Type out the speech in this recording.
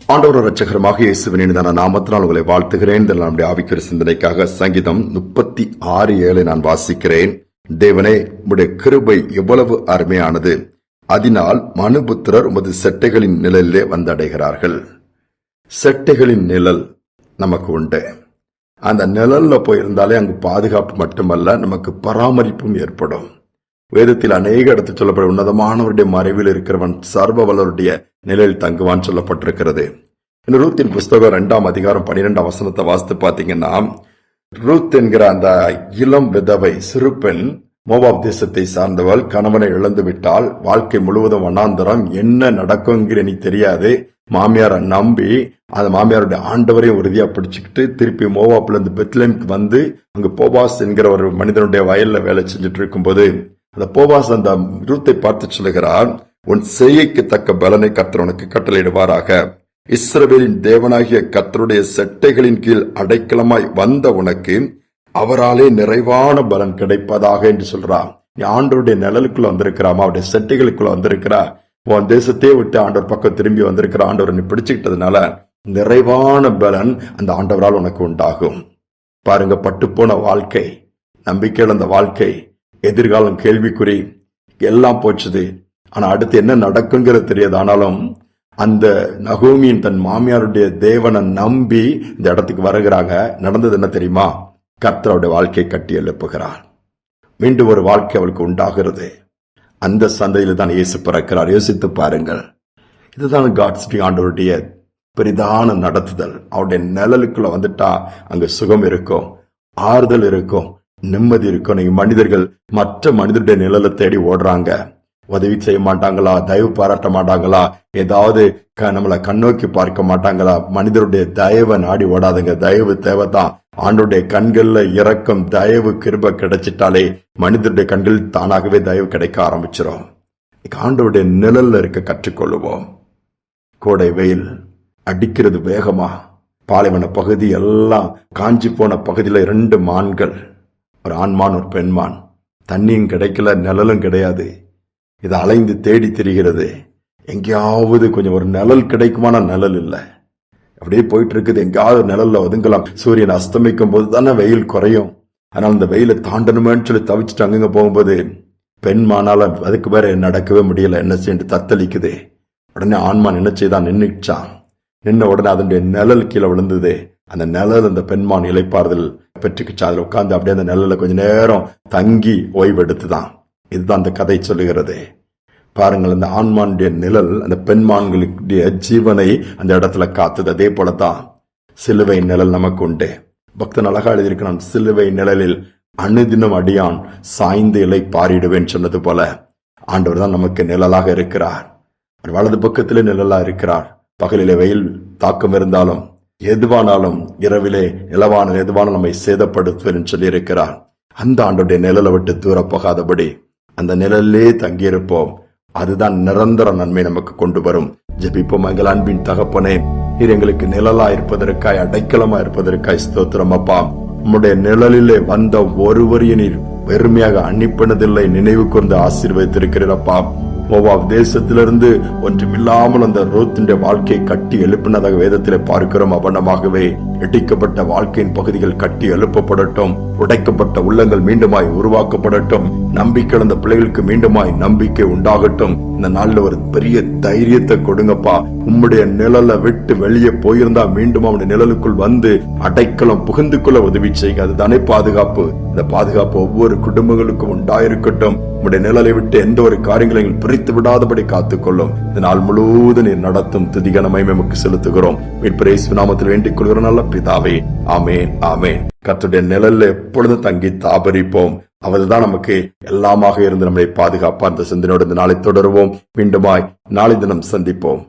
ஆண்டவர் இரட்சகருமாக இயேசுவின் இனிதான நாமத்தினால் உங்களை வாழ்த்துகிறேன். நம்முடைய ஆவிக்குரிய சிந்தனைக்காக சங்கீதம் 36:7 நான் வாசிக்கிறேன். தேவனே, உம்முடைய கிருபை எவ்வளவு அருமையானது, அதனால் மனுபுத்திரர் உமது செட்டைகளின் நிழலிலே வந்தடைகிறார்கள். செட்டைகளின் நிழல் நமக்கு உண்டு. அந்த நிழல்ல போயிருந்தாலே அங்கு பாதுகாப்பு மட்டுமல்ல, நமக்கு பராமரிப்பும் ஏற்படும். வேதத்தில் அநேக இடத்தில் சொல்லப்படும் உன்னதமானவருடைய மறைவில் இருக்கிறவன் சர்வ வல்லவருடைய நிலையில் தங்குவான் சொல்லப்பட்டிருக்கிறது. ரூத்தின் புஸ்தகம் 2ஆம் அதிகாரம் 12ஆம் வசனத்தை வாசித்து பாத்தீங்கன்னா, ரூத் என்கிற அந்த இளம் விதவை சிறு பெண் மோவாப் தேசத்தை சார்ந்தவள், கணவனை இழந்து விட்டால், வாழ்க்கை முழுவதும் வனாந்தரம், என்ன நடக்குங்கிற நீ தெரியாது. மாமியாரை நம்பி அந்த மாமியாருடைய ஆண்டவரையும் உறுதியா பிடிச்சுக்கிட்டு திருப்பி மோவாப்ல இருந்து பெத்லேமுக்கு வந்து அங்கு போபாஸ் என்கிற ஒரு மனிதனுடைய வயல்ல வேலை செஞ்சுட்டு இருக்கும்போது அந்த போபாஸ் அந்த ரூத்தை பார்த்து சொல்லுகிறார், உன் செய்கைக்கு தக்க பலனை கர்த்தர் உனக்கு கட்டளையிடுவாராக. இஸ்ரவேலின் தேவனாகிய கர்த்தருடைய செட்டைகளின் கீழ் அடைக்கலமாய் வந்த உனக்கு அவராலே நிறைவான பலன் கிடைப்பதாக என்று சொல்றார். நீ ஆண்டவருடைய நிழலுக்குள்ள வந்திருக்கிறாமா, அவருடைய செட்டைகளுக்குள்ள வந்திருக்கிறா, உன் தேசத்தையே விட்டு ஆண்டவர் பக்கம் திரும்பி வந்திருக்கிற ஆண்டவர் நீ பிடிச்சுக்கிட்டதுனால நிறைவான பலன் அந்த ஆண்டவரால் உனக்கு உண்டாகும். பாருங்க, பட்டுப்போன வாழ்க்கை, நம்பிக்கை இழந்த வாழ்க்கை, எதிர்காலம் கேள்விக்குறி, எல்லாம் போச்சுது. ஆனா அடுத்து என்ன நடக்குங்கிறது தெரியாது. ஆனாலும் அந்த நகோமியின் தன் மாமியாருடைய தேவனை நம்பி இந்த இடத்துக்கு வருகிறாங்க. நடந்தது என்ன தெரியுமா? கர்த்தருடைய வாழ்க்கையை கட்டி எழுப்புகிறார். மீண்டும் ஒரு வாழ்க்கை அவளுக்கு உண்டாகிறது. அந்த சந்தையில தான் இயேசு பிறக்கிறார். யோசித்து பாருங்கள். இதுதான் காட்ஸ் ஆண்டவருடைய பெரிதான நடத்துதல். அவருடைய நிழலுக்குள்ள வந்துட்டா அங்க சுகம் இருக்கும், ஆறுதல் இருக்கும், நிம்மதி இருக்கும். நீங்க மனிதர்கள் மற்ற மனிதருடைய நிழலை தேடி ஓடுறாங்க. உதவி செய்ய மாட்டாங்களா, தயவு பாராட்ட மாட்டாங்களா, ஏதாவது நம்மளை கண்ணோக்கி பார்க்க மாட்டாங்களா? மனிதருடைய தயவை நாடி ஓடாதுங்க. தயவு தேவைதான். ஆண்டோடைய கண்கள்ல இரக்கம், தயவு, கிருபை கிடைச்சிட்டாலே மனிதருடைய கண்களில் தானாகவே தயவு கிடைக்க ஆரம்பிச்சிடும். ஆண்டோடைய நிழல்ல இருக்க கற்றுக்கொள்ளுவோம். கோடை வெயில் அடிக்கிறது வேகமா. பாலைவன பகுதி எல்லாம் காஞ்சி போன பகுதியில 2 மான்கள், ஒரு ஆண்மான் ஒரு பெண்மான். தண்ணியும் கிடைக்கல, நிழலும் கிடையாது. இது அலைந்து தேடி திரிகிறது. எங்கேயாவது கொஞ்சம் ஒரு நிழல் கிடைக்குமான நிழல் இல்லை. அப்படியே போயிட்டு இருக்குது. எங்கேயாவது நிழல்ல ஒதுங்கலாம். சூரியன் அஸ்தமிக்கும் போது தானே வெயில் குறையும். ஆனால் அந்த வெயில தாண்டணுமேன்னு சொல்லி தவிச்சுட்டு அங்கங்க போகும்போது பெண்மானால அதுக்கு வேற நடக்கவே முடியல. என்ன செய்ய தத்தளிக்குது. உடனே ஆண்மான் என்ன செய்தான், நின்னுச்சான். நின்ன உடனே அதனுடைய நிழல் கீழே விழுந்தது. அந்த நிழல் அந்த பெண்மான் இலைப்பாறுதல் பெற்றுக்குச்சா. அதில் உட்கார்ந்து அப்படியே அந்த நிழல்ல கொஞ்ச நேரம் தங்கி ஓய்வு எடுத்துதான். இதுதான் அந்த கதை சொல்லுகிறது. பாருங்கள், அந்த ஆண்மானுடைய நிழல் அந்த பெண்மான்களுடைய ஜீவனை அந்த இடத்துல காத்துது. அதே போலதான் சிலுவை நிழல் நமக்கு உண்டு. பக்தன் அழகா எழுதியிருக்கிறான், சிலுவை நிழலில் அனுதினம் அடியான் சாய்ந்து இலை பாரிடுவேன் சொன்னது போல ஆண்டவர் தான் நமக்கு நிழலாக இருக்கிறார். வலது பக்கத்திலே நிழலா இருக்கிறார். பகலிலே வெயில் தாக்கம் இருந்தாலும் எதுவானாலும் இரவிலே நிலவான எதுவான நம்மை சேதப்படுத்துவேன் சொல்லி இருக்கிறார். அந்த ஆண்டோடைய நிழலை விட்டு தூர போகாதபடி அந்த நிழலே தங்கியிருப்போம். அதுதான் நிரந்தர நன்மை நமக்கு கொண்டு வரும். ஜெபிப்போம். எங்கள் அன்பின் தகப்பனே, நீர் எங்களுக்கு நிழலா இருப்பதற்காய், அடைக்கலமா இருப்பதற்காய் ஸ்தோத்திரம் அப்பா. உம்முடைய நிழலிலே வந்த ஒருவரையும் நீர் வெறுமையாக அன்னிப்பனதில்லை, நினைவு கொண்டு ஆசீர்வதித்திருக்கிறப்பா. மோவாப் தேசத்திலிருந்து ஒன்றுமில்லாமல் அந்த ரூத்தினுடைய வாழ்க்கையை கட்டி எழுப்பினதாக வேதத்திலே பார்க்கிறோம். அவனமாகவே இடிக்கப்பட்ட வாழ்க்கையின் பகுதிகள் கட்டி எழுப்பப்படட்டும். உடைக்கப்பட்ட உள்ளங்கள் மீண்டுமாய் உருவாக்கப்படட்டும். நம்பிக்கை இழந்த பிள்ளைகளுக்கு மீண்டுமாய் நம்பிக்கை உண்டாகட்டும். இந்த நாள்ல ஒரு பெரிய தைரியத்தை கொடுங்கப்பா. உம்முடைய நிழலை விட்டு வெளியே போயிருந்தா மீண்டும் அவனுடைய நிழலுக்குள் வந்து அடைக்கலம் புகுந்து கொள்ள உதவி செய்யுங்க. அதுதானே பாதுகாப்பு. இந்த பாதுகாப்பு ஒவ்வொரு குடும்பங்களுக்கும் உண்டாயிருக்கட்டும். உம்முடைய நிழலை விட்டு எந்த ஒரு காரியங்களையும் பிரித்து விடாதபடி காத்துக்கொள்ளும். இந்த நாள் முழுவதும் நீர் நடத்தும் துதிகனமை நமக்கு செலுத்துகிறோம். மீட்பர் இயேசு நாமத்தில் வேண்டிக் கொள்கிற நல்ல பிதாவே, ஆமென், ஆமென். கர்த்தருடைய நிழல்ல எப்பொழுதும் தங்கி தாபரிப்போம். அவர்தான் நமக்கு எல்லாமாக இருந்து நம்மை பாதுகாப்பா. அந்த சிந்தனையோடு இந்த நாளை தொடருவோம். மீண்டுமாய் நாளை தினம் சந்திப்போம்.